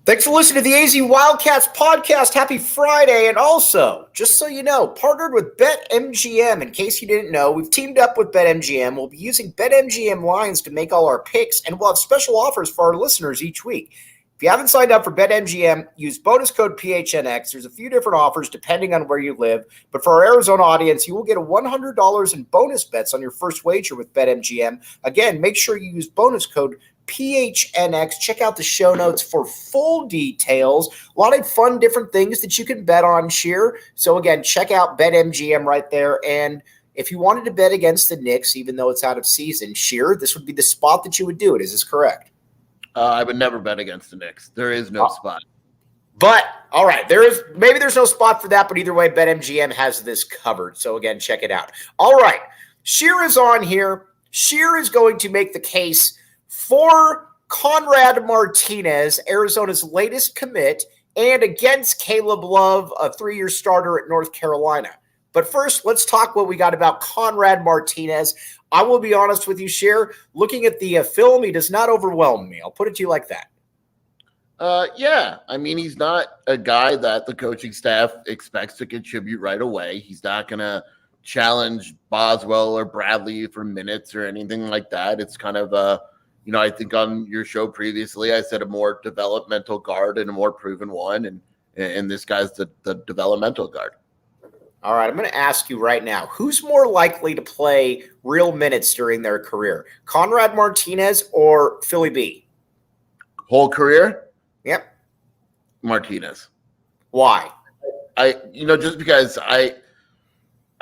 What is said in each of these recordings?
Thanks for listening to the AZ Wildcats podcast. Happy Friday. And also, just so you know, partnered with BetMGM. In case you didn't know, we've teamed up with BetMGM. We'll be using BetMGM lines to make all our picks, and we'll have special offers for our listeners each week. If you haven't signed up for BetMGM, use bonus code PHNX. There's a few different offers depending on where you live. But for our Arizona audience, you will get $100 in bonus bets on your first wager with BetMGM. Again, make sure you use bonus code PHNX. Check out the show notes for full details. A lot of fun, different things that you can bet on, Sheer. So again, check out BetMGM right there. And if you wanted to bet against the Knicks, even though it's out of season, Sheer, this would be the spot that you would do it. Is this correct? I would never bet against the Knicks. There is no spot. But, all right, there's no spot for that, but either way, BetMGM has this covered. So, again, check it out. All right, Sheer is on here. Sheer is going to make the case for Conrad Martinez, Arizona's latest commit, and against Caleb Love, a 3-year starter at North Carolina. But first, let's talk what we got about Conrad Martinez. I will be honest with you, Sheer. Looking at the film, he does not overwhelm me. I'll put it to you like that. Yeah. I mean, he's not a guy that the coaching staff expects to contribute right away. He's not going to challenge Boswell or Bradley for minutes or anything like that. It's kind of I think on your show previously, I said a more developmental guard and a more proven one. And this guy's the developmental guard. All right, I'm going to ask you right now, who's more likely to play real minutes during their career, Conrad Martinez or Philly B? Whole career? Yep. Martinez. Why? Just because I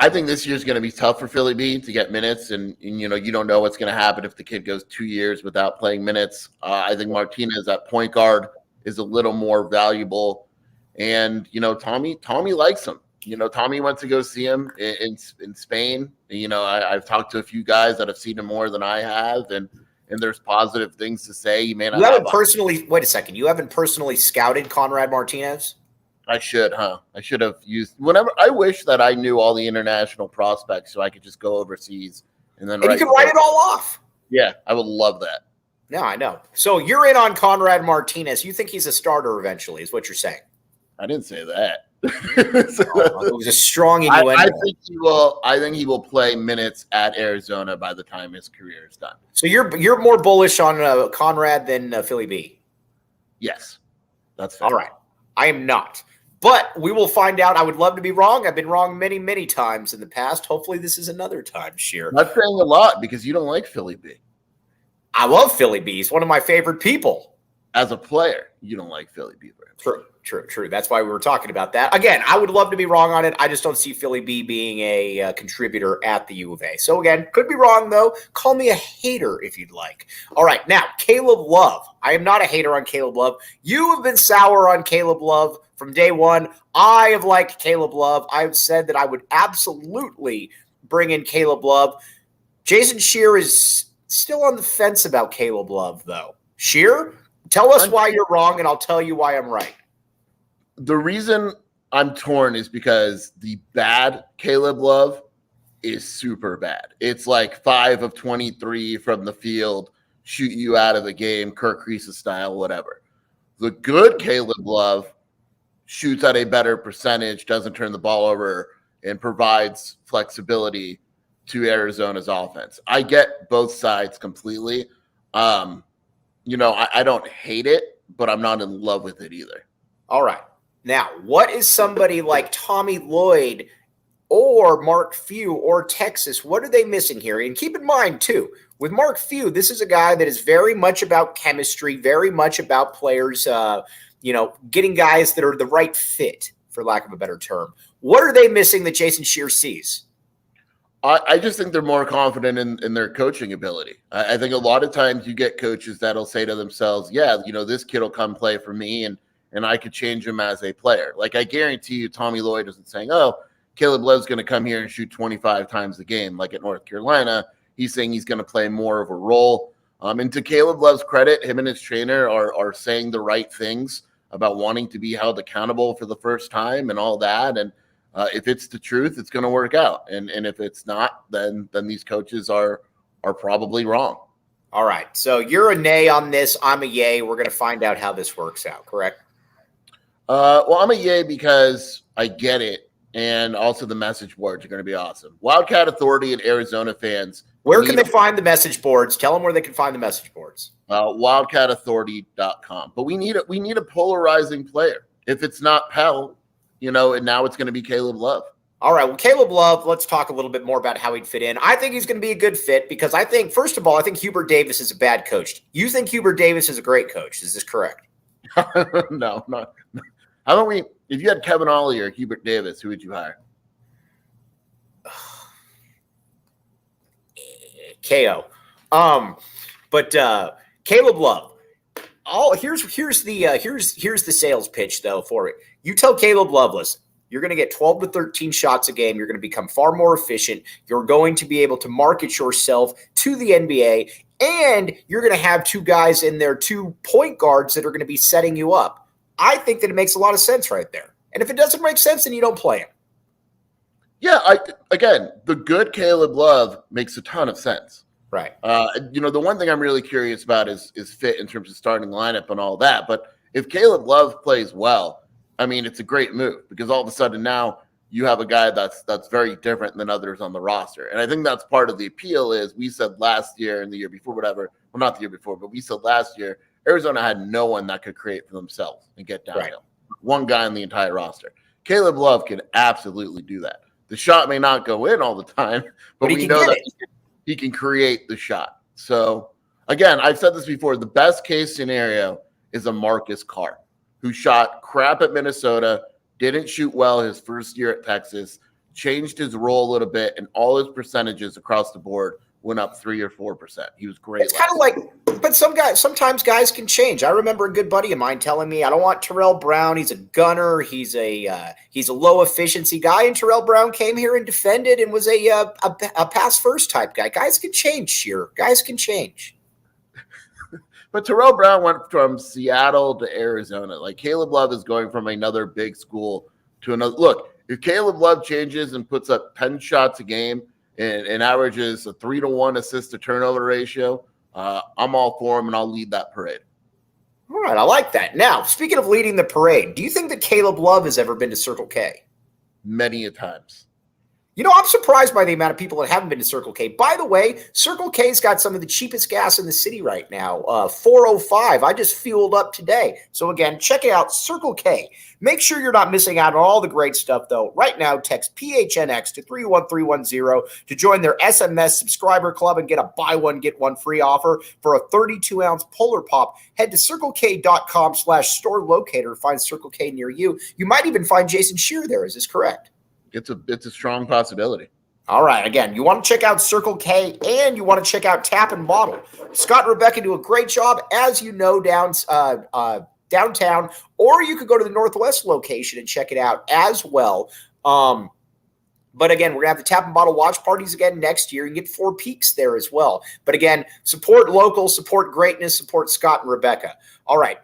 think this year's going to be tough for Philly B to get minutes, and you don't know what's going to happen if the kid goes 2 years without playing minutes. I think Martinez at point guard is a little more valuable, and Tommy likes him. Tommy went to go see him in Spain. I've talked to a few guys that have seen him more than I have, and there's positive things to say. You haven't personally. Wait a second. You haven't personally scouted Conrad Martinez? I should, huh? I should have used whenever. I wish that I knew all the international prospects so I could just go overseas and then. And you can write it all off. Yeah, I would love that. No, I know. So you're in on Conrad Martinez. You think he's a starter eventually, is what you're saying? I didn't say that. It was a strong innuendo. I think he will. I think he will play minutes at Arizona by the time his career is done. So you're more bullish on Conrad than Philly B? Yes, that's fair. All right. I am not, but we will find out. I would love to be wrong. I've been wrong many, many times in the past. Hopefully, this is another time, Sheer. I'm not saying a lot because you don't like Philly B. I love Philly B. He's one of my favorite people. As a player, you don't like Philly B. True. That's why we were talking about that. Again, I would love to be wrong on it. I just don't see Philly B being a contributor at the U of A. So again, could be wrong though. Call me a hater if you'd like. All right, now Caleb Love. I am not a hater on Caleb Love. You have been sour on Caleb Love from day one. I have liked Caleb Love. I've said that I would absolutely bring in Caleb Love. Jason Sheer is still on the fence about Caleb Love though. Sheer, tell us why you're wrong, and I'll tell you why I'm right. The reason I'm torn is because the bad Caleb Love is super bad. It's like 5 of 23 from the field, shoot you out of the game, Kirk Reese style, whatever. The good Caleb Love shoots at a better percentage, doesn't turn the ball over, and provides flexibility to Arizona's offense. I get both sides completely. I don't hate it, but I'm not in love with it either. All right. Now, what is somebody like Tommy Lloyd or Mark Few or Texas? What are they missing here? And keep in mind, too, with Mark Few, this is a guy that is very much about chemistry, very much about players, getting guys that are the right fit, for lack of a better term. What are they missing that Jason Sheer sees? I just think they're more confident in their coaching ability. I think a lot of times you get coaches that'll say to themselves, this kid will come play for me and I could change him as a player. Like I guarantee you Tommy Lloyd isn't saying, Caleb Love's going to come here and shoot 25 times a game like at North Carolina. He's saying he's going to play more of a role. And to Caleb Love's credit, him and his trainer are saying the right things about wanting to be held accountable for the first time and all that. And if it's the truth, it's going to work out. And if it's not, then these coaches are probably wrong. All right. So you're a nay on this. I'm a yay. We're going to find out how this works out, correct? Well, I'm a yay because I get it. And also the message boards are going to be awesome. Wildcat Authority and Arizona fans. Where can they find the message boards? Tell them where they can find the message boards. WildcatAuthority.com. But we need a polarizing player. If it's not Pell, and now it's going to be Caleb Love. All right. Well, Caleb Love, let's talk a little bit more about how he'd fit in. I think he's going to be a good fit because I think, first of all, I think Hubert Davis is a bad coach. You think Hubert Davis is a great coach. Is this correct? No, not. How about we, if you had Kevin Ollie or Hubert Davis, who would you hire? KO. But Caleb Love. Here's the sales pitch though for it. You tell Caleb Love, listen, you're going to get 12 to 13 shots a game. You're going to become far more efficient. You're going to be able to market yourself to the NBA, and you're going to have two guys in there, 2 point guards that are going to be setting you up. I think that it makes a lot of sense right there. And if it doesn't make sense, then you don't play him. Yeah, again, the good Caleb Love makes a ton of sense. Right. The one thing I'm really curious about is fit in terms of starting lineup and all that. But if Caleb Love plays well, I mean, it's a great move because all of a sudden now you have a guy that's very different than others on the roster. And I think that's part of the appeal is we said last year and the year before, whatever. Well, not the year before, but we said last year, Arizona had no one that could create for themselves and get downhill. Right. One guy on the entire roster. Caleb Love can absolutely do that. The shot may not go in all the time, but we know that he can create the shot. So, again, I've said this before. The best case scenario is a Marcus Carr, who shot crap at Minnesota, didn't shoot well his first year at Texas, changed his role a little bit, and all his percentages across the board went up 3 or 4%. He was great. It's kind of like, but sometimes guys can change. I remember a good buddy of mine telling me, I don't want Terrell Brown. He's a gunner. He's a low efficiency guy. And Terrell Brown came here and defended and was a pass first type guy. Guys can change, Sheer. Guys can change. But Terrell Brown went from Seattle to Arizona. Like Caleb Love is going from another big school to another. Look, if Caleb Love changes and puts up 10 shots a game, and averages a 3-to-1 assist to turnover ratio, I'm all for him, and I'll lead that parade. All right, I like that. Now, speaking of leading the parade, do you think that Caleb Love has ever been to Circle K? Many a times. I'm surprised by the amount of people that haven't been to Circle K. By the way, Circle K's got some of the cheapest gas in the city right now, $4.05. I just fueled up today. So again, check it out, Circle K. Make sure you're not missing out on all the great stuff, though. Right now, text PHNX to 31310 to join their SMS subscriber club and get a buy one, get one free offer for a 32-ounce Polar Pop. Head to CircleK.com/store locator to find Circle K near you. You might even find Jason Shear there. Is this correct? It's a strong possibility. All right. Again, you want to check out Circle K and you want to check out Tap and Bottle. Scott and Rebecca do a great job, as you know, downtown, or you could go to the Northwest location and check it out as well. But again, we're going to have the Tap and Bottle watch parties again next year. You get 4 peaks there as well. But again, support local, support greatness, support Scott and Rebecca. All right.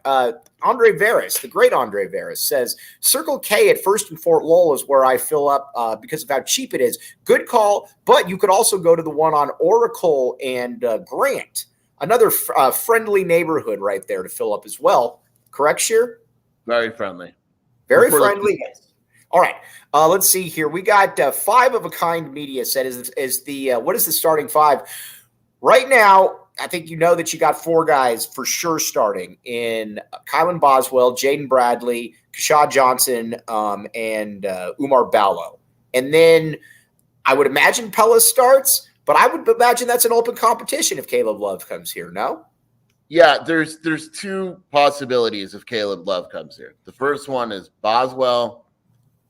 Andre Veras, the great Andre Veras, says, Circle K at First and Fort Lowell is where I fill up because of how cheap it is. Good call, but you could also go to the one on Oracle and Grant. Another friendly neighborhood right there to fill up as well. Correct, Sheer? Very friendly. Very friendly. All right. Let's see here. We got 5 of a kind media set is the what is the starting 5? Right now, I think you know that you got 4 guys for sure starting in Kylan Boswell, Jaden Bradley, Keshad Johnson, and Umar Ballo. And then I would imagine Pella starts, but I would imagine that's an open competition if Caleb Love comes here, no? Yeah, there's 2 possibilities if Caleb Love comes here. The first one is Boswell,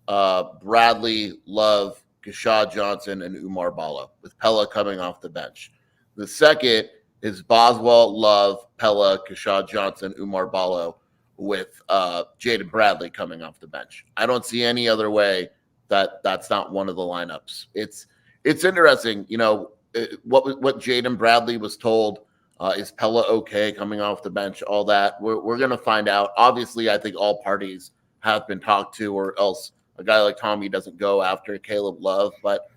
Bradley, Love, Keshad Johnson, and Umar Ballo, with Pella coming off the bench. The second is Boswell, Love, Pella, Keshad Johnson, Umar Ballo, with Jaden Bradley coming off the bench. I don't see any other way that's not one of the lineups. It's interesting, what Jaden Bradley was told. Is Pella okay coming off the bench? All that we're going to find out. Obviously, I think all parties have been talked to, or else a guy like Tommy doesn't go after Caleb Love. But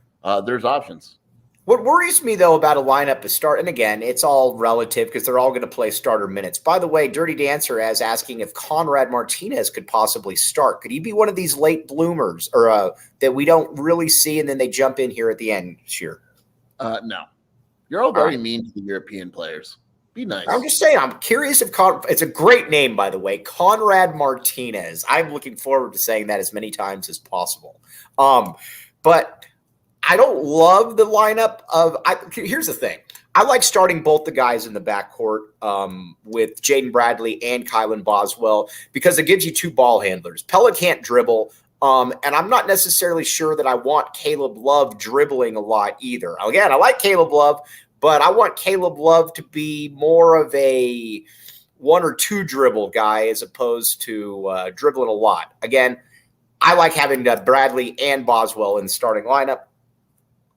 there's options. What worries me, though, about a lineup is and again, it's all relative because they're all going to play starter minutes. By the way, Dirty Dancer is asking if Conrad Martinez could possibly start. Could he be one of these late bloomers or that we don't really see and then they jump in here at the end this year? No. You're all very mean to the European players. Be nice. I'm just saying, I'm curious if it's a great name, by the way, Conrad Martinez. I'm looking forward to saying that as many times as possible. But I don't love the lineup of here's the thing. I like starting both the guys in the backcourt with Jaden Bradley and Kylan Boswell because it gives you two ball handlers. Pella can't dribble, and I'm not necessarily sure that I want Caleb Love dribbling a lot either. Again, I like Caleb Love, but I want Caleb Love to be more of a one or two dribble guy as opposed to dribbling a lot. Again, I like having Bradley and Boswell in the starting lineup.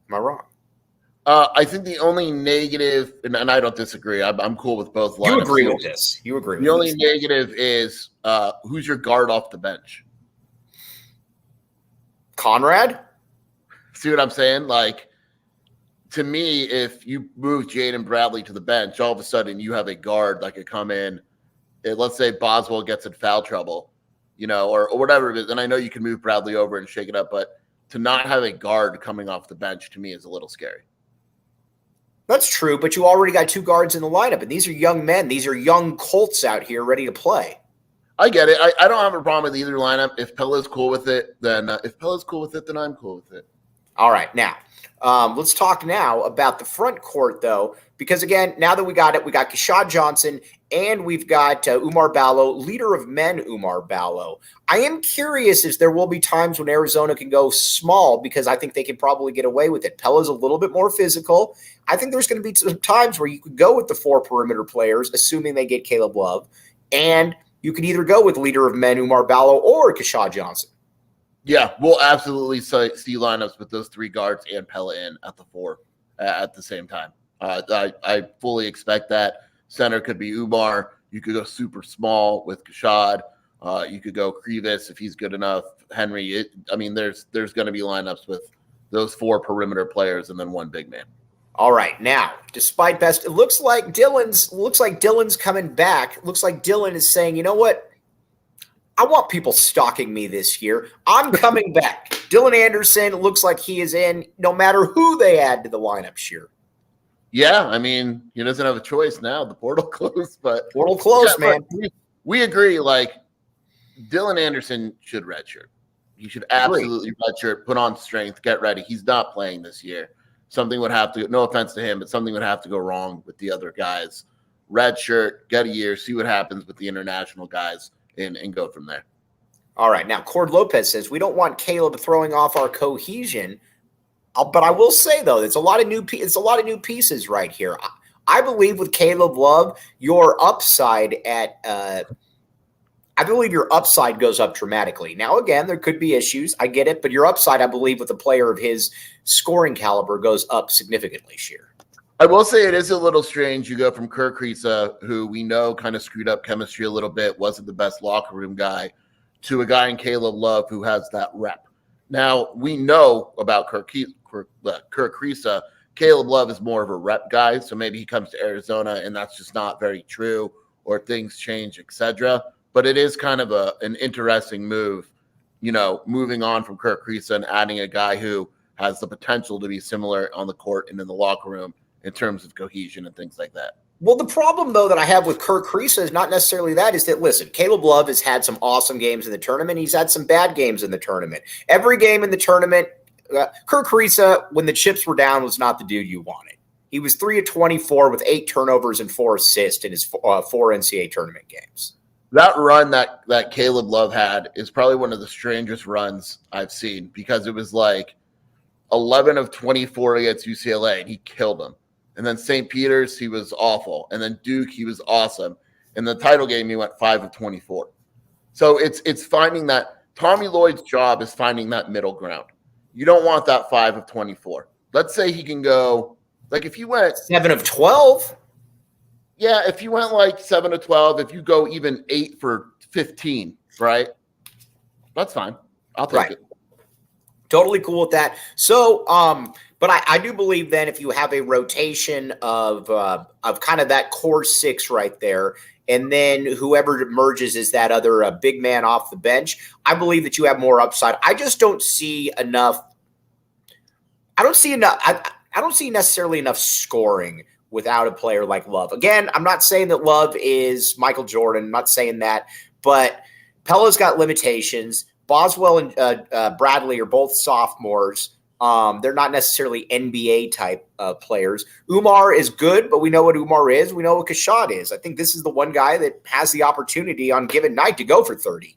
Am I wrong? I think the only negative, and I don't disagree. I'm cool with both lineups. You agree with this. You agree with this. The only negative is who's your guard off the bench? Conrad? See what I'm saying? Like, to me, if you move Jaden Bradley to the bench, all of a sudden you have a guard that could come in. Let's say Boswell gets in foul trouble, or whatever it is. And I know you can move Bradley over and shake it up, but to not have a guard coming off the bench to me is a little scary. That's true, but you already got two guards in the lineup, and these are young men. These are young Colts out here ready to play. I get it. I don't have a problem with either lineup. If Pella's cool with it, then then I'm cool with it. All right, now let's talk now about the front court, though, because again, now that we got it, we got Keshad Johnson and we've got Oumar Ballo, leader of men. Oumar Ballo. I am curious if there will be times when Arizona can go small because I think they can probably get away with it. Pella's a little bit more physical. I think there's going to be some times where you could go with the four perimeter players, assuming they get Caleb Love, and you could either go with leader of men Oumar Ballo or Keshad Johnson. Yeah, we'll absolutely see lineups with those three guards and Pella in at the four at the same time. I fully expect that. Center could be Oumar. You could go super small with Keshad. You could go Krivas if he's good enough. Henry. There's going to be lineups with those four perimeter players and then one big man. All right, now, despite best, it looks like Dylan's coming back. It looks like Dylan is saying, you know what? I want people stalking me this year. I'm coming back. Dylan Anderson looks like he is in no matter who they add to the lineup here. Yeah, he doesn't have a choice now. The portal closed, but portal closed, man. We agree. Like, Dylan Anderson should redshirt. He should absolutely redshirt, put on strength, get ready. He's not playing this year. Something would have to, no offense to him, but something would have to go wrong with the other guys. Redshirt, get a year, see what happens with the international guys, and go from there. All right. Now, Cord Lopez says, we don't want Caleb throwing off our cohesion. But I will say, though, it's a lot of new pieces right here. I believe with Caleb Love, your upside I believe your upside goes up dramatically. Now, again, there could be issues. I get it. But your upside, I believe, with a player of his scoring caliber goes up significantly, Sheer. I will say it is a little strange. You go from Kirk Kriisa, who we know kind of screwed up chemistry a little bit, wasn't the best locker room guy, to a guy in Caleb Love who has that rep. Now, we know about Kirk Kriisa. Caleb Love is more of a rep guy, so maybe he comes to Arizona, and that's just not very true, or things change, etc. But it is kind of an interesting move, moving on from Kirk Kriisa and adding a guy who has the potential to be similar on the court and in the locker room in terms of cohesion and things like that. Well, the problem, though, that I have with Kirk Kriisa is not necessarily that. Is that, listen, Caleb Love has had some awesome games in the tournament. He's had some bad games in the tournament. Every game in the tournament, Kirk Kriisa, when the chips were down, was not the dude you wanted. He was 3 of 24 with 8 turnovers and 4 assists in his 4 NCAA tournament games. That run that Caleb Love had is probably one of the strangest runs I've seen because it was like 11 of 24 against UCLA, and he killed them. And then St. Peter's, he was awful. And then Duke, he was awesome. In the title game, he went 5 of 24. So it's finding that – Tommy Lloyd's job is finding that middle ground. You don't want that 5 of 24. Let's say he can go – like if you went – 7 of 12? Yeah, if you went like 7 of 12, if you go even 8 for 15, right? That's fine. I'll take it. Totally cool with that. So, But I do believe then if you have a rotation of kind of that core six right there, and then whoever emerges is that other big man off the bench, I believe that you have more upside. I just don't see enough. I don't see enough. I don't see necessarily enough scoring without a player like Love. Again, I'm not saying that Love is Michael Jordan. I'm not saying that, but Pella's got limitations. Boswell and Bradley are both sophomores. They're not necessarily NBA type players. Umar is good, but we know what Umar is. We know what Kashad is. I think this is the one guy that has the opportunity on given night to go for 30.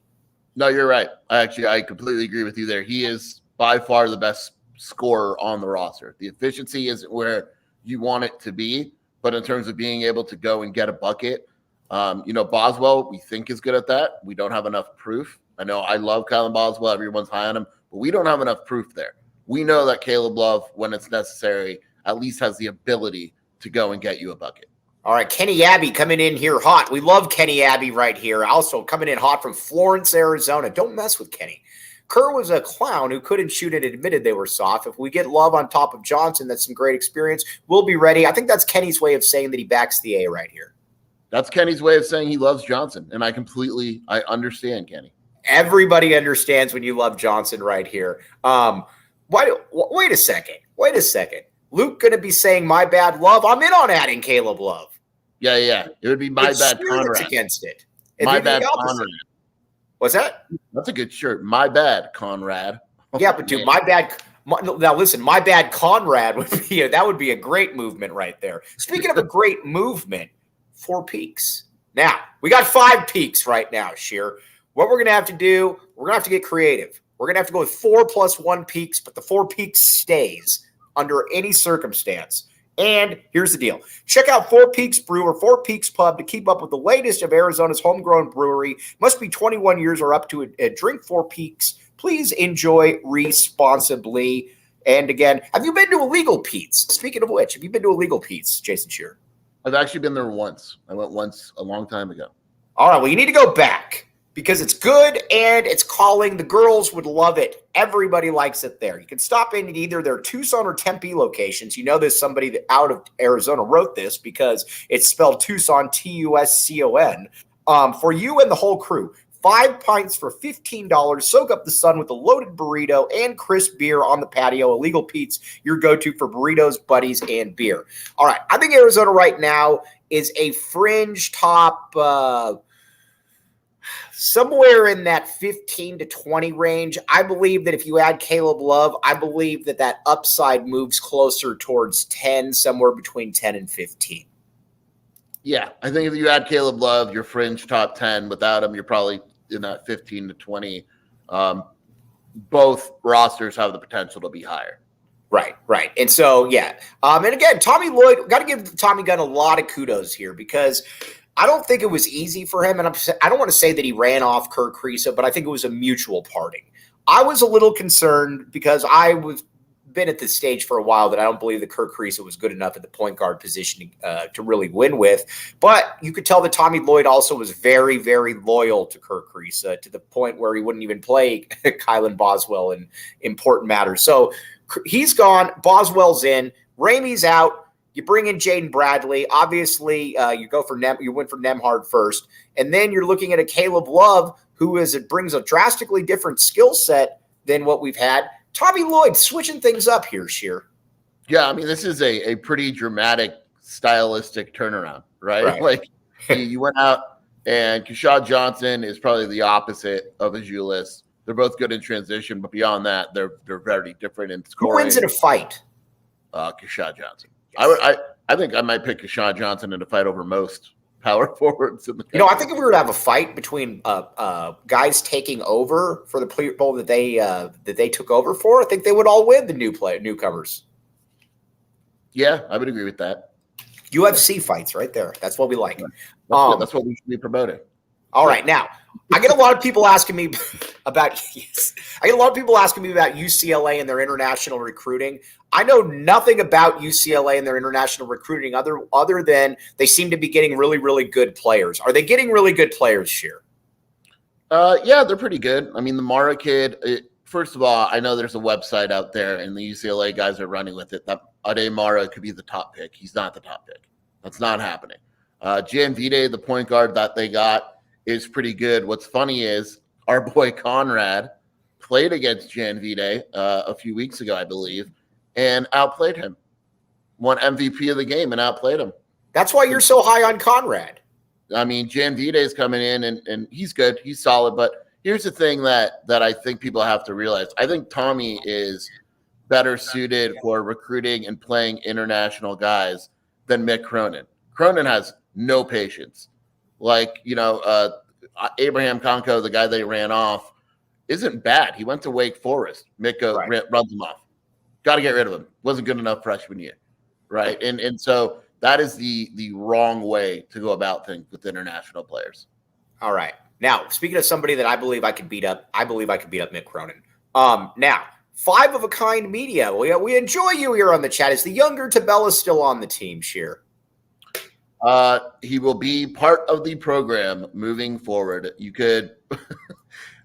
No, you're right. I completely agree with you there. He is by far the best scorer on the roster. The efficiency isn't where you want it to be, but in terms of being able to go and get a bucket, Boswell, we think is good at that. We don't have enough proof. I know I love Kylan Boswell. Everyone's high on him, but we don't have enough proof there. We know that Caleb Love, when it's necessary, at least has the ability to go and get you a bucket. All right, Kenny Abbey coming in here hot. We love Kenny Abbey right here. Also coming in hot from Florence, Arizona. Don't mess with Kenny. Kerr was a clown who couldn't shoot and admitted they were soft. If we get Love on top of Johnson, that's some great experience. We'll be ready. I think that's Kenny's way of saying that he backs the A right here. That's Kenny's way of saying he loves Johnson, and I understand, Kenny. Everybody understands when you love Johnson right here. Wait a second. Luke going to be saying my bad Love? I'm in on adding Caleb Love. Yeah. It would be my bad Conrad. Against it. My bad Conrad. What's that? That's a good shirt. My bad Conrad. Yeah, but dude, my bad. Now listen, my bad Conrad would be a great movement right there. Speaking of a great movement, 4 peaks. Now we got 5 peaks right now, Sheer. What we're going to have to do, we're going to have to get creative. We're going to have to go with 4 + 1 peaks, but the 4 peaks stays under any circumstance. And here's the deal. Check out 4 Peaks Brew or 4 Peaks Pub to keep up with the latest of Arizona's homegrown brewery. Must be 21 years or up to drink 4 Peaks. Please enjoy responsibly. And again, have you been to Illegal Pete's? Speaking of which, have you been to Illegal Pete's, Jason Shearer? I've actually been there once. I went once a long time ago. All right, well, you need to go back because it's good and it's calling. The girls would love it. Everybody likes it there. You can stop in at either their Tucson or Tempe locations. You know there's somebody that out of Arizona wrote this because it's spelled Tucson, Tuscon, for you and the whole crew. 5 pints for $15. Soak up the sun with a loaded burrito and crisp beer on the patio. Illegal Pete's, your go-to for burritos, buddies, and beer. All right, I think Arizona right now is a fringe top somewhere in that 15 to 20 range. I believe that if you add Caleb Love, I believe that upside moves closer towards 10, somewhere between 10 and 15. Yeah, I think if you add Caleb Love, you're fringe top 10. Without him, you're probably in that 15 to 20. Both rosters have the potential to be higher. Right. And so, yeah. And again, Tommy Lloyd, got to give Tommy Gunn a lot of kudos here because I don't think it was easy for him. And I don't want to say that he ran off Kerr Kriisa, but I think it was a mutual parting. I was a little concerned because been at this stage for a while that I don't believe that Kerr Kriisa was good enough at the point guard position to really win with. But you could tell that Tommy Lloyd also was very, very loyal to Kerr Kriisa to the point where he wouldn't even play Kylan Boswell in important matters. So he's gone. Boswell's in. Ramey's out. You bring in Jaden Bradley. Obviously, you went for Nemhard first. And then you're looking at a Caleb Love who brings a drastically different skill set than what we've had. Tommy Lloyd switching things up here, Sheer. Yeah, I mean, this is a pretty dramatic stylistic turnaround, right? Like you went out and Kashad Johnson is probably the opposite of Azuelis. They're both good in transition, but beyond that, they're very different in scoring. Who wins in a fight? Kashad Johnson. Yes. I think I might pick Kashad Johnson in a fight over most power forwards in the country. I think if we were to have a fight between guys taking over for the people that they took over for, I think they would all win, the newcomers. Yeah, I would agree with that. UFC fights right there. That's what we like. That's what we should be promoting. All right, now I get a lot of people asking me about UCLA and their international recruiting. I know nothing about UCLA and their international recruiting other than they seem to be getting really, really good players. Are they getting really good players, Sheer? Yeah, they're pretty good. I mean, the Mara kid, first of all, I know there's a website out there, and the UCLA guys are running with it, that Ademara could be the top pick. He's not the top pick. That's not happening. Janvide, the point guard that they got, is pretty good. What's funny is our boy Conrad played against Janvide a few weeks ago, I believe, and outplayed him. Won MVP of the game and outplayed him. That's why you're so high on Conrad. I mean, Janvide is coming in, and he's good. He's solid. But here's the thing that I think people have to realize. I think Tommy is better suited for recruiting and playing international guys than Mick Cronin. Cronin has no patience. Like, Abraham Conco, the guy they ran off, isn't bad. He went to Wake Forest. Mick runs him off. Got to get rid of him. Wasn't good enough freshman year, right? And so that is the wrong way to go about things with international players. All right. Now, speaking of somebody that I believe I could beat up Mick Cronin. Now, 5 of a Kind Media. We enjoy you here on the chat. Is the younger Tabella still on the team, Sheer? He will be part of the program moving forward. You could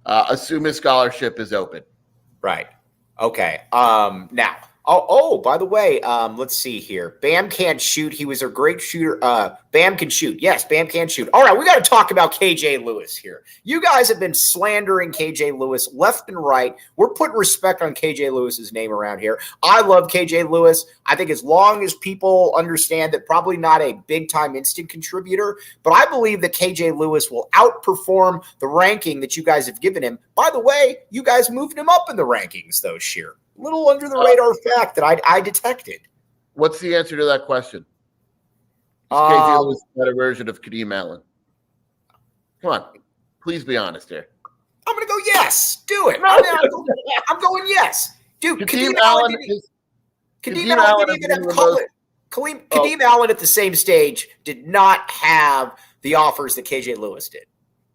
assume his scholarship is open. Right. Okay. Now. Oh, by the way, let's see here. Bam can't shoot. He was a great shooter. Bam can shoot. Yes, Bam can shoot. All right, we got to talk about KJ Lewis here. You guys have been slandering KJ Lewis left and right. We're putting respect on KJ Lewis's name around here. I love KJ Lewis. I think as long as people understand that probably not a big-time instant contributor, but I believe that KJ Lewis will outperform the ranking that you guys have given him. By the way, you guys moved him up in the rankings, though, Sheer. Little under the radar fact that I detected. What's the answer to that question? Is KJ Lewis a better version of Kadeem Allen? Come on. Please be honest here. I'm going to go yes. Do it. I'm going yes. Dude, Kadeem Allen didn't even have Kadeem Allen at the same stage did not have the offers that KJ Lewis did.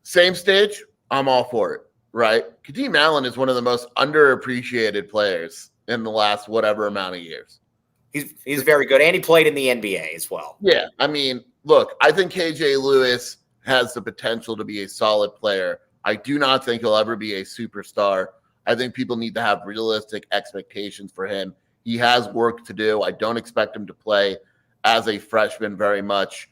Same stage? I'm all for it. Right. Kadeem Allen is one of the most underappreciated players in the last whatever amount of years. He's very good. And he played in the NBA as well. Yeah. I mean, look, I think KJ Lewis has the potential to be a solid player. I do not think he'll ever be a superstar. I think people need to have realistic expectations for him. He has work to do. I don't expect him to play as a freshman very much.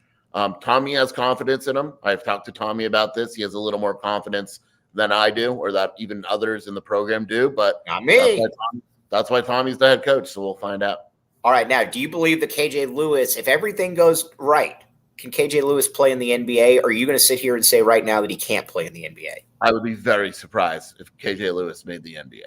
Tommy has confidence in him. I've talked to Tommy about this. He has a little more confidence than I do, or that even others in the program do, but not me. That's why Tommy's the head coach, so we'll find out. All right, now, do you believe that KJ Lewis, if everything goes right, can KJ Lewis play in the NBA, or are you going to sit here and say right now that he can't play in the NBA? I would be very surprised if KJ Lewis made the NBA.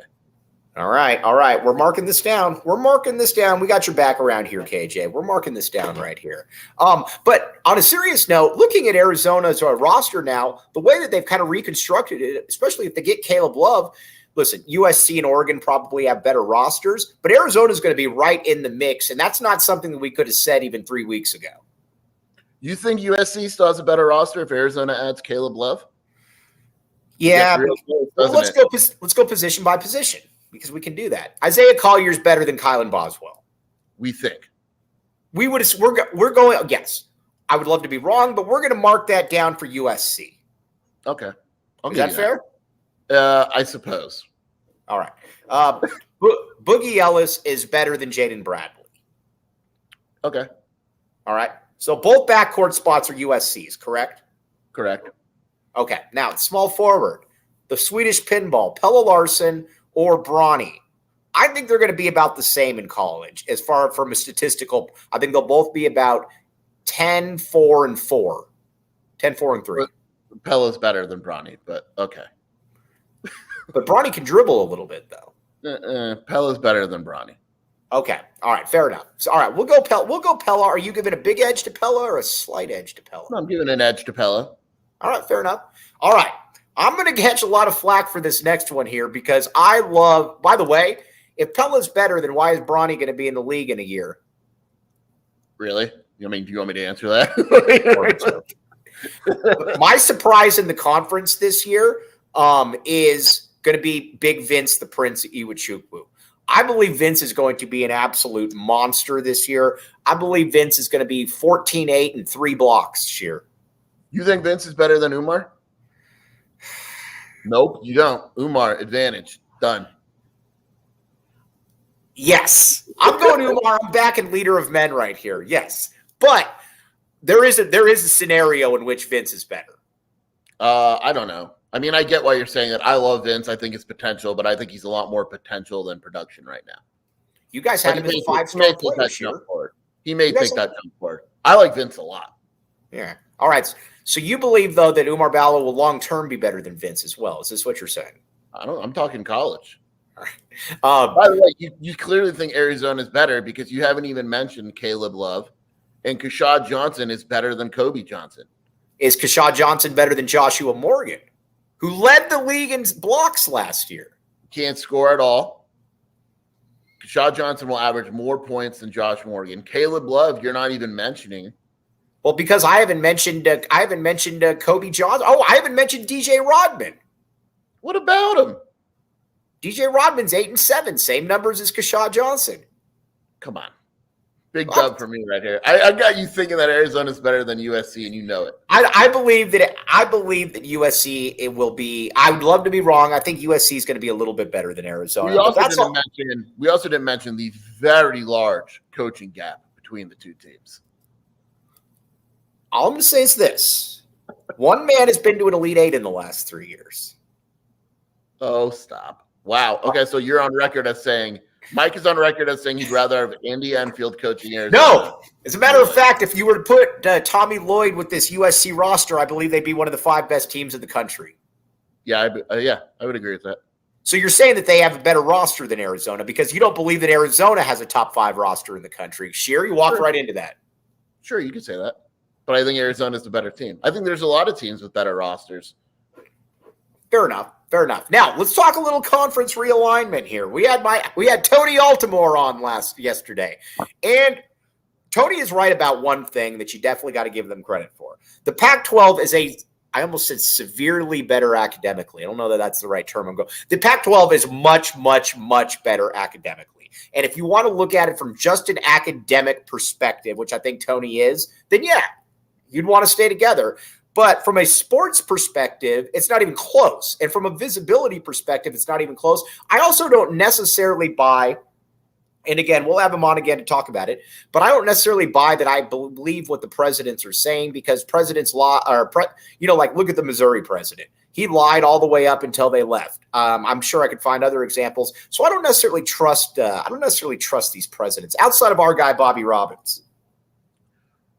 All right. We're marking this down. We got your back around here, KJ. We're marking this down right here. But on a serious note, looking at Arizona's roster now, the way that they've kind of reconstructed it, especially if they get Caleb Love, listen, USC and Oregon probably have better rosters, but Arizona's going to be right in the mix, and that's not something that we could have said even 3 weeks ago. You think USC still has a better roster if Arizona adds Caleb Love? Yeah, let's go position by position, because we can do that. Isaiah Collier's better than Kylan Boswell. We think. We're going, yes. I would love to be wrong, but we're going to mark that down for USC. Okay. Is that fair? I suppose. All right. Boogie Ellis is better than Jaden Bradley. Okay. All right. So both backcourt spots are USC's, correct? Correct. Okay. Now, small forward, the Swedish pinball, Pelle Larsson or Bronny. I think they're going to be about the same in college as far from a statistical. I think they'll both be about 10-4-4. 10-4-3. Pelle's better than Bronny, but okay. But Bronny can dribble a little bit, though. Pelle's better than Bronny. Okay. All right. Fair enough. So, all right. We'll go Pelle. Are you giving a big edge to Pelle or a slight edge to Pelle? No, I'm giving an edge to Pelle. All right. Fair enough. All right. I'm going to catch a lot of flack for this next one here because I love, by the way, if Pelle's better, then why is Bronny going to be in the league in a year? Really? I mean, do you want me to answer that? My surprise in the conference this year is going to be Big Vince, the Prince Iwuchukwu. I believe Vince is going to be an absolute monster this year. I believe Vince is going to be 14-8 and 3 blocks this year. You think Vince is better than Umar? Nope, you don't. Umar, advantage. Done. Yes. I'm going Umar. I'm backing leader of men right here. Yes. But there is a scenario in which Vince is better. I don't know. I mean, I get why you're saying that. I love Vince. I think his potential, but I think he's a lot more potential than production right now. You guys had him as a 5-star player this year. He may take that jump forward. I like Vince a lot. Yeah. All right. So you believe, though, that Umar Ballo will long-term be better than Vince as well. Is this what you're saying? I'm talking college. All right. By the way, you clearly think Arizona is better because you haven't even mentioned Caleb Love, and Kashad Johnson is better than Kobe Johnson. Is Kashad Johnson better than Joshua Morgan, who led the league in blocks last year? Can't score at all. Kashad Johnson will average more points than Josh Morgan. Caleb Love, you're not even mentioning. Well, because I haven't mentioned Kobe Johnson. Oh, I haven't mentioned DJ Rodman. What about him? DJ Rodman's 8-7, same numbers as Kashad Johnson. Come on. Big dub for me right here. I got you thinking that Arizona's better than USC, and you know it. I believe that USC it will be. I would love to be wrong. I think USC is going to be a little bit better than Arizona. We also didn't mention the very large coaching gap between the two teams. All I'm going to say is this: one man has been to an Elite Eight in the last 3 years. Oh, stop! Wow. Okay, so you're on record as saying. Mike is on record as saying he'd rather have Andy Enfield coaching Arizona. No. As a matter of fact, if you were to put Tommy Lloyd with this USC roster, I believe they'd be one of the 5 best teams in the country. Yeah, I would agree with that. So you're saying that they have a better roster than Arizona because you don't believe that Arizona has a top 5 roster in the country. Sheer, you walked right into that. Sure, you could say that. But I think Arizona's the better team. I think there's a lot of teams with better rosters. Fair enough. Now let's talk a little conference realignment here. We had Tony Altimore on yesterday, and Tony is right about one thing that you definitely got to give them credit for. The Pac-12 is I almost said severely better academically. I don't know that that's the right term. The Pac-12 is much, much, much better academically. And if you want to look at it from just an academic perspective, which I think Tony is, then yeah, you'd want to stay together. But from a sports perspective, it's not even close. And from a visibility perspective, it's not even close. I also don't necessarily buy, and again, we'll have him on again to talk about it, but I don't necessarily buy that I believe what the presidents are saying because presidents lie, like look at the Missouri president. He lied all the way up until they left. I'm sure I could find other examples. So I don't necessarily trust these presidents outside of our guy, Bobby Robbins.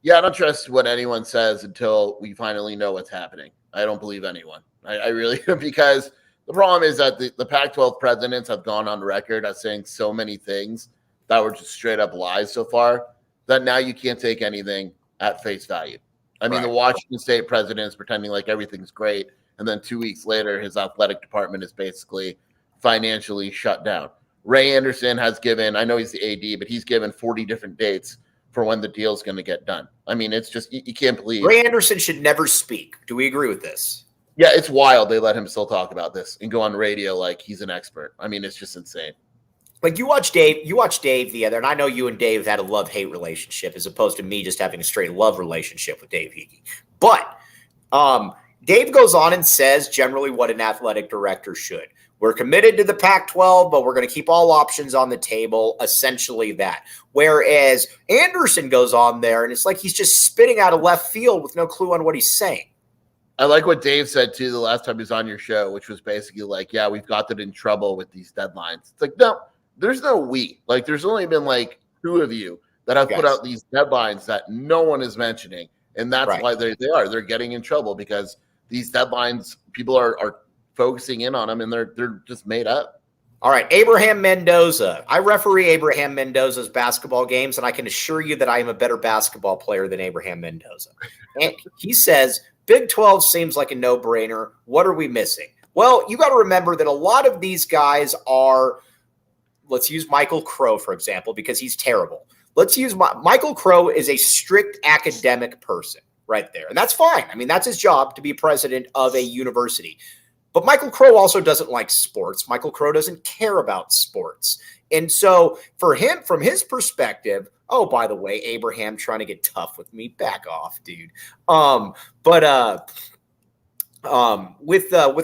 Yeah, I don't trust what anyone says until we finally know what's happening. I don't believe anyone. I really because the problem is that the Pac-12 presidents have gone on record as saying so many things that were just straight up lies so far that now you can't take anything at face value. I mean, the Washington State president is pretending like everything's great, and then 2 weeks later, his athletic department is basically financially shut down. Ray Anderson has given, I know he's the AD, but he's given 40 different dates for when the deal's going to get done. I mean, it's just, you can't believe. Ray Anderson should never speak. Do we agree with this? Yeah, it's wild they let him still talk about this and go on radio like he's an expert. I mean, it's just insane. Like you watch Dave the other, and I know you and Dave had a love-hate relationship as opposed to me just having a straight love relationship with Dave Hickey. But Dave goes on and says generally what an athletic director should. We're committed to the Pac-12, but we're going to keep all options on the table, essentially that. Whereas Anderson goes on there, and it's like he's just spitting out of left field with no clue on what he's saying. I like what Dave said, too, the last time he was on your show, which was basically like, yeah, we've got them in trouble with these deadlines. It's like, no, there's no we. Like, there's only been, like, 2 of you that have put out these deadlines that no one is mentioning, and that's why they are. They're getting in trouble because these deadlines, people are focusing in on them, and they're just made up. All right, Abraham Mendoza. I referee Abraham Mendoza's basketball games, and I can assure you that I am a better basketball player than Abraham Mendoza. And he says, Big 12 seems like a no-brainer. What are we missing? Well, you got to remember that a lot of these guys are, let's use Michael Crow, for example, because he's terrible. Let's use Michael Crow is a strict academic person right there, and that's fine. I mean, that's his job to be president of a university. But Michael Crow also doesn't like sports. Michael Crow doesn't care about sports. And so for him, from his perspective, oh, by the way, Abraham trying to get tough with me, back off, dude. With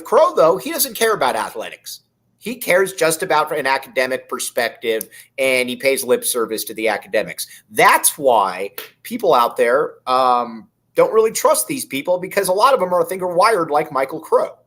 Crow, though, he doesn't care about athletics. He cares just about an academic perspective, and he pays lip service to the academics. That's why people out there don't really trust these people, because a lot of them are wired like Michael Crow.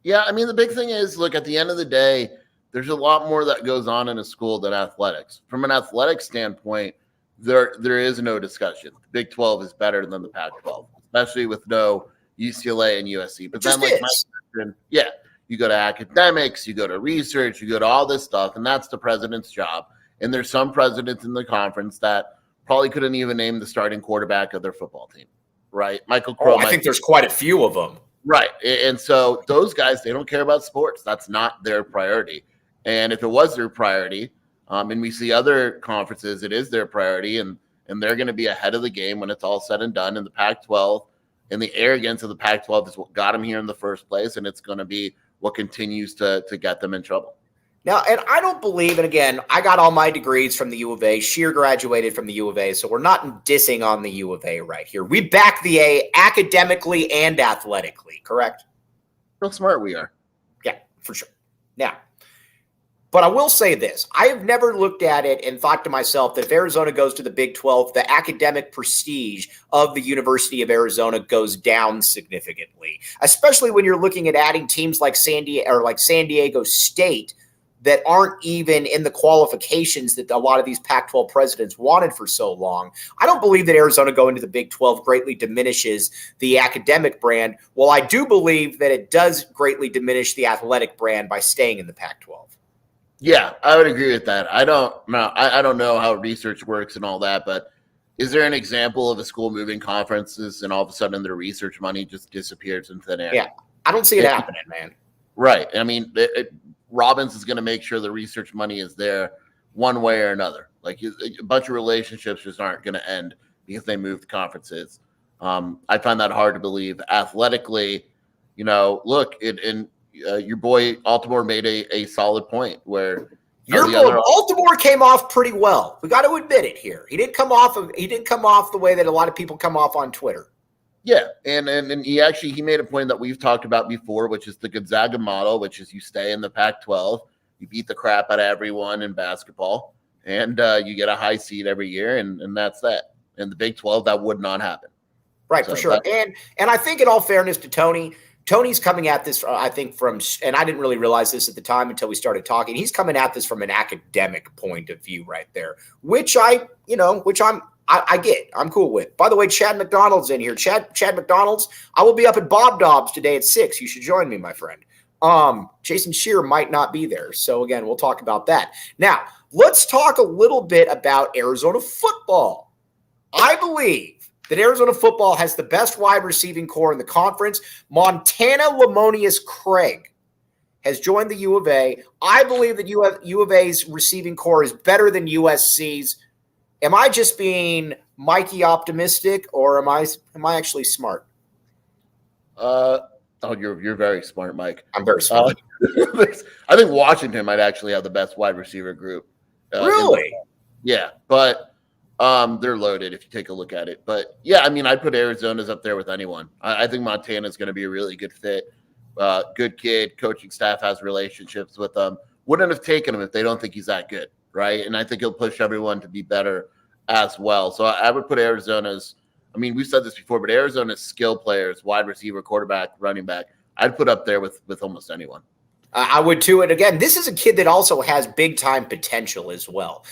Yeah, I mean, the big thing is, look, at the end of the day, there's a lot more that goes on in a school than athletics. From an athletic standpoint, there is no discussion. The Big 12 is better than the Pac-12, especially with no UCLA and USC. But then, like Mike mentioned, yeah, you go to academics, you go to research, you go to all this stuff, and that's the president's job. And there's some presidents in the conference that probably couldn't even name the starting quarterback of their football team, right? Michael Crow. I think there's quite a few of them. Right. And so those guys, they don't care about sports. That's not their priority. And if it was their priority, and we see other conferences, it is their priority, and they're going to be ahead of the game when it's all said and done. In the Pac-12, and the arrogance of the Pac-12 is what got them here in the first place, and it's going to be what continues to get them in trouble. Now, and I don't believe, and again, I got all my degrees from the U of A. Sheer graduated from the U of A, so we're not dissing on the U of A right here. We back the A academically and athletically, correct? How smart we are. Yeah, for sure. Now, but I will say this. I have never looked at it and thought to myself that if Arizona goes to the Big 12, the academic prestige of the University of Arizona goes down significantly, especially when you're looking at adding teams like San Diego State that aren't even in the qualifications that a lot of these Pac-12 presidents wanted for so long. I don't believe that Arizona going to the Big 12 greatly diminishes the academic brand. Well, I do believe that it does greatly diminish the athletic brand by staying in the Pac-12. Yeah, I would agree with that. I don't know. I don't know how research works and all that, but is there an example of a school moving conferences and all of a sudden their research money just disappears into thin air? Yeah, I don't see it happening, man. Right. I mean, Robbins is going to make sure the research money is there one way or another. Like a bunch of relationships just aren't going to end because they moved conferences. I find that hard to believe. Athletically, look, your boy Baltimore made a solid point where Baltimore came off pretty well. We got to admit it here. He didn't come off the way that a lot of people come off on Twitter. Yeah, and he made a point that we've talked about before, which is the Gonzaga model, which is you stay in the Pac-12, you beat the crap out of everyone in basketball, and you get a high seed every year, and that's that. In the Big 12, that would not happen. Right, so for sure. And I think in all fairness to Tony's coming at this, I think, and I didn't really realize this at the time until we started talking. He's coming at this from an academic point of view right there, which I get. I'm cool with. By the way, Chad McDonald's in here. Chad McDonald's, I will be up at Bob Dobbs today at 6. You should join me, my friend. Jason Shearer might not be there. So, again, we'll talk about that. Now, let's talk a little bit about Arizona football. I believe that Arizona football has the best wide receiving core in the conference. Montana Lamonius Craig has joined the U of A. I believe that U of A's receiving core is better than USC's. Am I just being Mikey optimistic, or am I actually smart? You're very smart, Mike. I'm very smart. I think Washington might actually have the best wide receiver group. Really? Yeah, but they're loaded if you take a look at it. But yeah, I mean, I'd put Arizona's up there with anyone. I think Montana's going to be a really good fit. Good kid, coaching staff has relationships with them. Wouldn't have taken him if they don't think he's that good, right? And I think he'll push everyone to be better as well. So I would put Arizona's, I mean, we've said this before, but Arizona's skill players, wide receiver, quarterback, running back, I'd put up there with almost anyone. I would too. And again, this is a kid that also has big time potential as well.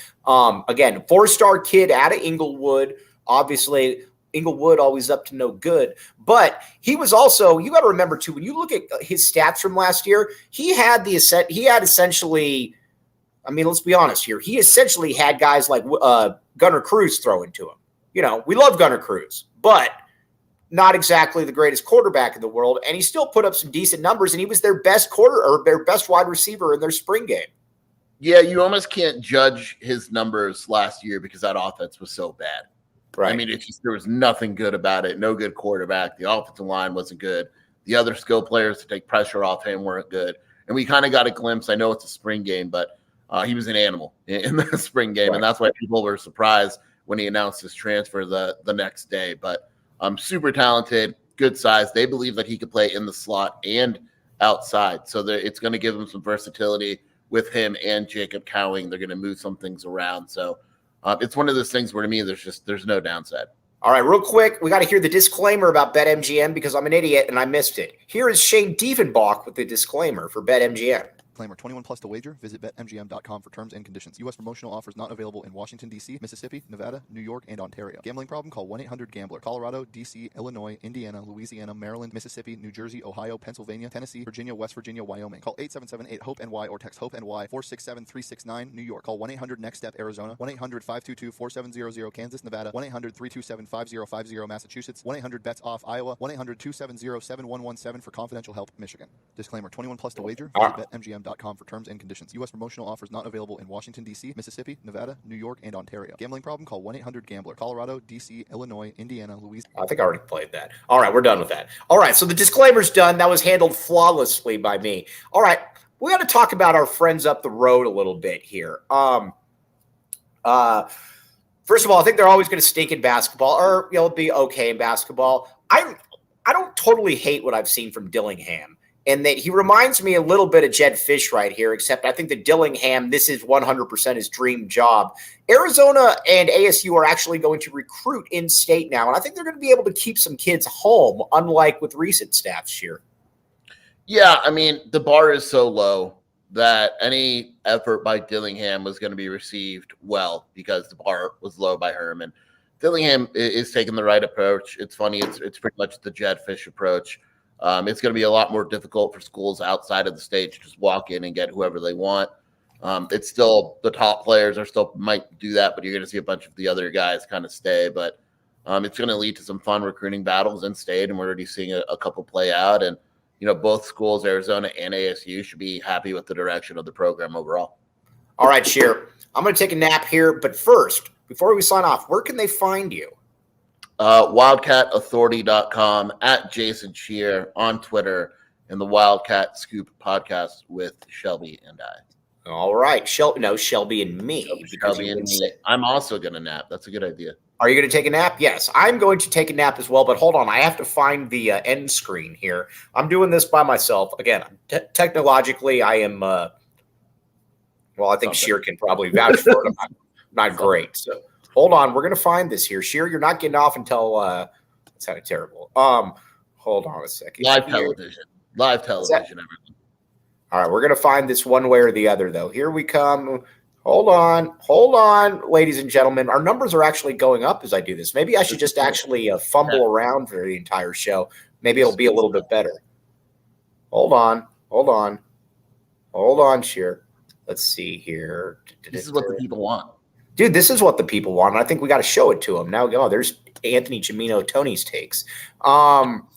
Again, 4-star kid out of Inglewood. Obviously, Inglewood always up to no good. But he was also, you got to remember too, when you look at his stats from last year, he had essentially, I mean, let's be honest here. He essentially had guys like Gunnar Cruz throwing to him. We love Gunnar Cruz, but not exactly the greatest quarterback in the world. And he still put up some decent numbers, and he was their best their best wide receiver in their spring game. Yeah, you almost can't judge his numbers last year because that offense was so bad. Right. I mean, there was nothing good about it. No good quarterback. The offensive line wasn't good. The other skill players to take pressure off him weren't good. And we kind of got a glimpse. I know it's a spring game, but he was an animal in the spring game. Right. And that's why people were surprised when he announced his transfer the next day. But super talented, good size. They believe that he could play in the slot and outside. So it's going to give him some versatility with him and Jacob Cowing. They're going to move some things around. So it's one of those things where to me, there's no downside. All right, real quick, we got to hear the disclaimer about BetMGM because I'm an idiot and I missed it. Here is Shane Diefenbach with the disclaimer for BetMGM. Disclaimer, 21 plus to wager. Visit BetMGM.com for terms and conditions. U.S. promotional offers not available in Washington, D.C., Mississippi, Nevada, New York, and Ontario. Gambling problem? Call 1-800-GAMBLER. Colorado, D.C., Illinois, Indiana, Louisiana, Maryland, Mississippi, New Jersey, Ohio, Pennsylvania, Tennessee, Virginia, West Virginia, Wyoming. Call 877-8-HOPE-NY or text HOPE-NY 467-369, New York. Call 1-800-NEXT-STEP, Arizona. 1-800-522-4700, Kansas, Nevada. 1-800-327-5050, Massachusetts. 1-800-BETS-OFF, Iowa. 1-800-270-7117 for confidential help, Michigan. Disclaimer, 21 plus to wager. Visit BetMGM.com for terms and conditions. U.S. promotional offers not available in Washington, D.C., Mississippi, Nevada, New York, and Ontario. Gambling problem? Call 1-800-GAMBLER. Colorado, D.C., Illinois, Indiana, Louisiana. I think I already played that. All right, we're done with that. All right, so the disclaimer's done. That was handled flawlessly by me. All right, we got to talk about our friends up the road a little bit here. First of all, I think they're always going to stink in basketball, or be okay in basketball. I don't totally hate what I've seen from Dillingham. And that he reminds me a little bit of Jed Fish right here, except I think that Dillingham, this is 100% his dream job. Arizona and ASU are actually going to recruit in-state now, and I think they're going to be able to keep some kids home, unlike with recent staffs here. Yeah, I mean, the bar is so low that any effort by Dillingham was going to be received well because the bar was low by Herman. Dillingham is taking the right approach. It's funny. It's pretty much the Jed Fish approach. It's going to be a lot more difficult for schools outside of the state to just walk in and get whoever they want. It's still the top players are still might do that, but you're going to see a bunch of the other guys kind of stay. But it's going to lead to some fun recruiting battles in state, and we're already seeing a couple play out. And both schools, Arizona and ASU, should be happy with the direction of the program overall. All right, Sheer, I'm going to take a nap here, but first, before we sign off, where can they find you? WildcatAuthority.com, at Jason Shear on Twitter, and the Wildcat Scoop podcast with Shelby and I. All right. Shelby and me. Shelby and me. I'm also going to nap. That's a good idea. Are you going to take a nap? Yes, I'm going to take a nap as well, but hold on. I have to find the end screen here. I'm doing this by myself. Again, technologically, I am, I think Sheer can probably vouch for it. I'm not great, so. Hold on, we're gonna find this here. Sheer, you're not getting off until that sounded terrible. Hold on a second. Live television, everyone. All right, we're gonna find this one way or the other, though. Here we come. Hold on, ladies and gentlemen. Our numbers are actually going up as I do this. Maybe I should just actually fumble around for the entire show. Maybe it'll be a little bit better. Hold on, Sheer. Let's see here. This is what the people want. Dude, this is what the people want, and I think we got to show it to them. Now, there's Anthony Cimino, Tony's takes. All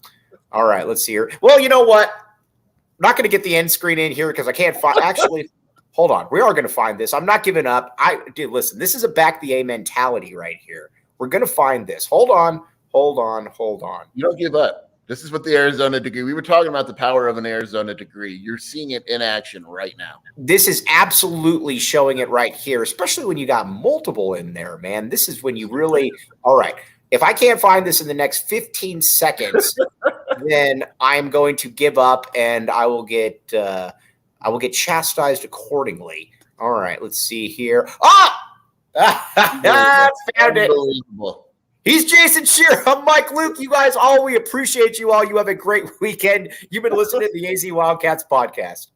right, let's see here. Well, you know what? I'm not going to get the end screen in here because I can't find – actually, hold on. We are going to find this. I'm not giving up. Dude, listen, this is a back the A mentality right here. We're going to find this. Hold on. You don't give up. This is what the Arizona degree. We were talking about the power of an Arizona degree. You're seeing it in action right now. This is absolutely showing it right here, especially when you got multiple in there, man. This is when you really – all right. If I can't find this in the next 15 seconds, then I'm going to give up and I will get chastised accordingly. All right. Let's see here. Found it. Unbelievable. He's Jason Shear. I'm Mike Luke. You guys all, we appreciate you all. You have a great weekend. You've been listening to the AZ Wildcats podcast.